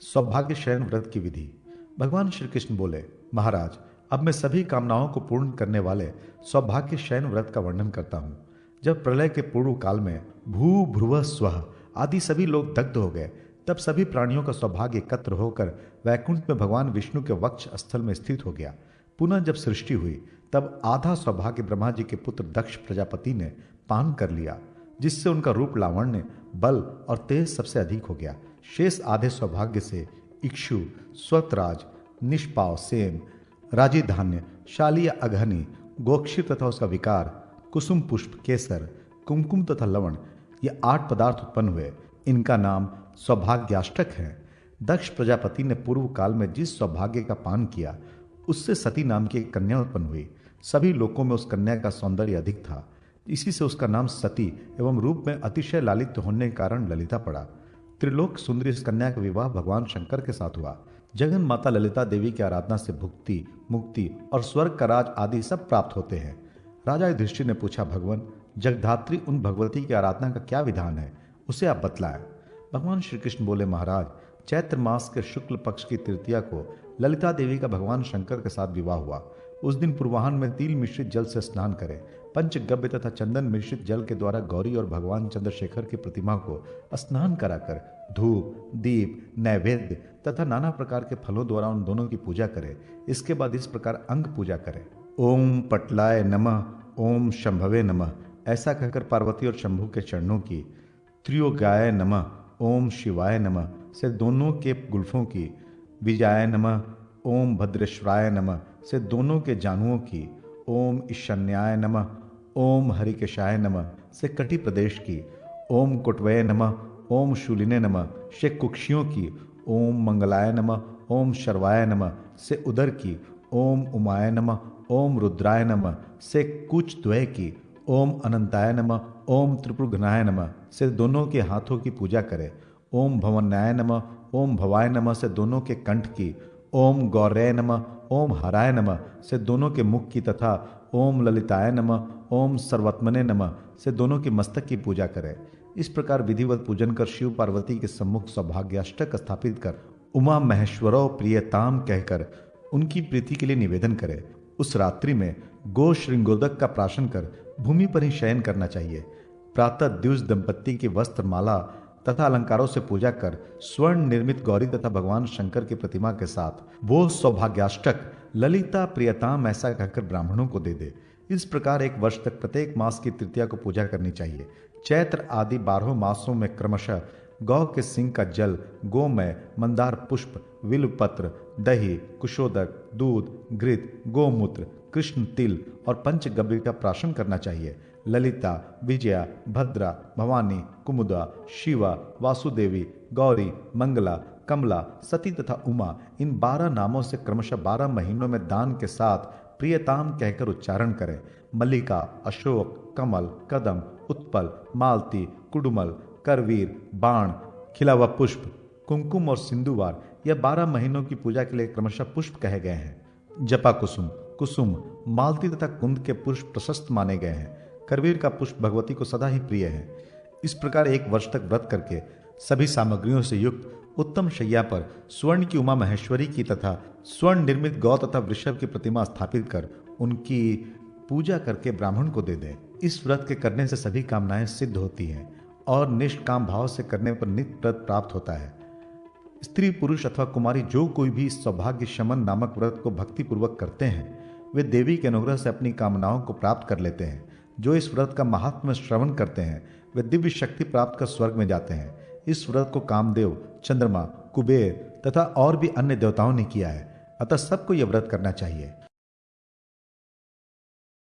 सौभाग्य शयन व्रत की विधि। भगवान श्री कृष्ण बोले, महाराज, अब मैं सभी कामनाओं को पूर्ण करने वाले सौभाग्य शयन व्रत का वर्णन करता हूँ। जब प्रलय के पूर्व काल में भू भ्रुव स्वः आदि सभी लोग दग्ध हो गए, तब सभी प्राणियों का सौभाग्य एकत्र होकर वैकुंठ में भगवान विष्णु के वक्ष स्थल में स्थित हो गया। पुनः जब सृष्टि हुई, तब आधा सौभाग्य ब्रह्मा जी के पुत्र दक्ष प्रजापति ने पान कर लिया, जिससे उनका रूप, लावण्य, बल और तेज सबसे अधिक हो गया। शेष आधे सौभाग्य से इक्षु, स्वतराज, निष्पाव, सेम, राजी धान्य, शालीय अघनी, गोक्षीर तथा उसका विकार, कुसुम पुष्प, केसर, कुमकुम तथा लवण, ये 8 पदार्थ उत्पन्न हुए। इनका नाम सौभाग्याष्टक है। दक्ष प्रजापति ने पूर्व काल में जिस सौभाग्य का पान किया, उससे सती नाम की एक कन्या उत्पन्न हुई। सभी लोकों में उस कन्या का सौंदर्य अधिक था, इसी से उसका नाम सती एवं रूप में अतिशय लालित्य होने के कारण ललिता पड़ा। त्रिलोक सुंदरी इस कन्या का विवाह भगवान शंकर के साथ हुआ। जगन माता ललिता देवी की आराधना से भुक्ति, मुक्ति और स्वर्ग का राज आदि सब प्राप्त होते हैं। राजा युधिष्ठिर ने पूछा, भगवान, जगधात्री उन भगवती की आराधना का क्या विधान है, उसे आप बतलाएं। भगवान श्री कृष्ण बोले, महाराज, चैत्र मास के शुक्ल पक्ष की तृतीया को ललिता देवी का भगवान शंकर के साथ विवाह हुआ। उस दिन पूर्वाह्न में तिल मिश्रित जल से स्नान करें। पंचगव्य तथा चंदन मिश्रित जल के द्वारा गौरी और भगवान चंद्रशेखर की प्रतिमा को स्नान कराकर धूप, दीप, नैवेद्य तथा नाना प्रकार के फलों द्वारा उन दोनों की पूजा करें। इसके बाद इस प्रकार अंग पूजा करें। ओम पटलाय नमः, ओम शंभवे नमः, ऐसा कहकर पार्वती और शंभु के चरणों की, त्रियोगाय नमः, ओम शिवाय नमः से दोनों के गुल्फों की, विजयाय नमः, ओम भद्रेश्वराय नमः से दोनों के जानुओं की, ओम ईशान्याय नमः, ओम हरिकेशाय नमः से कटी प्रदेश की, ओम कुटवये नमः, ओम शूलिने नमः से कुक्षियों की, ओम मंगलाय नमः, ओम शर्वाय नमः से उदर की, ओम उमाय नमः, ओम रुद्राय नमः से कुच द्वय की, ओम अनंताय नमः, ओम त्रिपुरघ्नाय नमः से दोनों के हाथों की पूजा करें। ओम भवन्याय नमः, ओम भवाय नमः से दोनों के कंठ की, ओम गौरय नमः, ओम हराय नमः से दोनों के मुख की तथा ओम ललिताय नमः, ओम सर्वत्मने नमः से दोनों के मस्तक की पूजा करें। इस प्रकार विधिवत पूजन कर शिव पार्वती के सम्मुख सौभाग्याष्टक स्थापित कर उमा महेश्वरो प्रियताम कहकर उनकी प्रीति के लिए निवेदन करें। उस रात्रि में गो श्रृंगोदक का प्राशन कर भूमि पर ही शयन करना चाहिए। प्रातः द्विज दंपत्ति की वस्त्र माला तथा अलंकारों से पूजा कर स्वर्ण निर्मित गौरी तथा भगवान शंकर की प्रतिमा के साथ वो सौभाग्याष्टक ललिता प्रियताम ऐसा कहकर ब्राह्मणों को दे दे। इस प्रकार 1 वर्ष तक प्रत्येक मास की तृतीया को पूजा करनी चाहिए। चैत्र आदि 12 मासों में क्रमशः गौ के सिंग का जल, गोमय, मंदार पुष्प, विल्वपत्र, दही, कुशोदक, दूध, घृत, गोमूत्र, कृष्ण तिल और पंचगव्य का प्राशन करना चाहिए। ललिता, विजया, भद्रा, भवानी, कुमुदा, शिवा, वासुदेवी, गौरी, मंगला, कमला, सती तथा उमा, इन 12 नामों से क्रमशः 12 महीनों में दान के साथ प्रियताम कहकर उच्चारण करें। मल्लिका, अशोक, कमल, कदम, उत्पल, मालती, कुडुमल, करवीर, बाण, खिला हुआ पुष्प, कुमकुम और सिंधुवार, यह 12 महीनों की पूजा के लिए क्रमशः पुष्प कहे गए हैं। जपा कुसुम, कुसुम, मालती तथा कुंद के पुष्प प्रशस्त माने गए हैं। करवीर का पुष्प भगवती को सदा ही प्रिय है। इस प्रकार 1 वर्ष तक व्रत करके सभी सामग्रियों से युक्त उत्तम शैया पर स्वर्ण की उमा महेश्वरी की तथा स्वर्ण निर्मित गौ तथा वृषभ की प्रतिमा स्थापित कर उनकी पूजा करके ब्राह्मण को दे दें। इस व्रत के करने से सभी कामनाएं सिद्ध होती हैं और निष्काम भाव से करने पर नित्य व्रत प्राप्त होता है। स्त्री, पुरुष अथवा कुमारी जो कोई भी इस सौभाग्य शमन नामक व्रत को भक्ति पूर्वक करते हैं, वे देवी के अनुग्रह से अपनी कामनाओं को प्राप्त कर लेते हैं। जो इस व्रत का महात्म्य श्रवण करते हैं, वे दिव्य शक्ति प्राप्त कर स्वर्ग में जाते हैं। इस व्रत को कामदेव, चंद्रमा, कुबेर तथा और भी अन्य देवताओं ने किया है, अतः सबको यह व्रत करना चाहिए।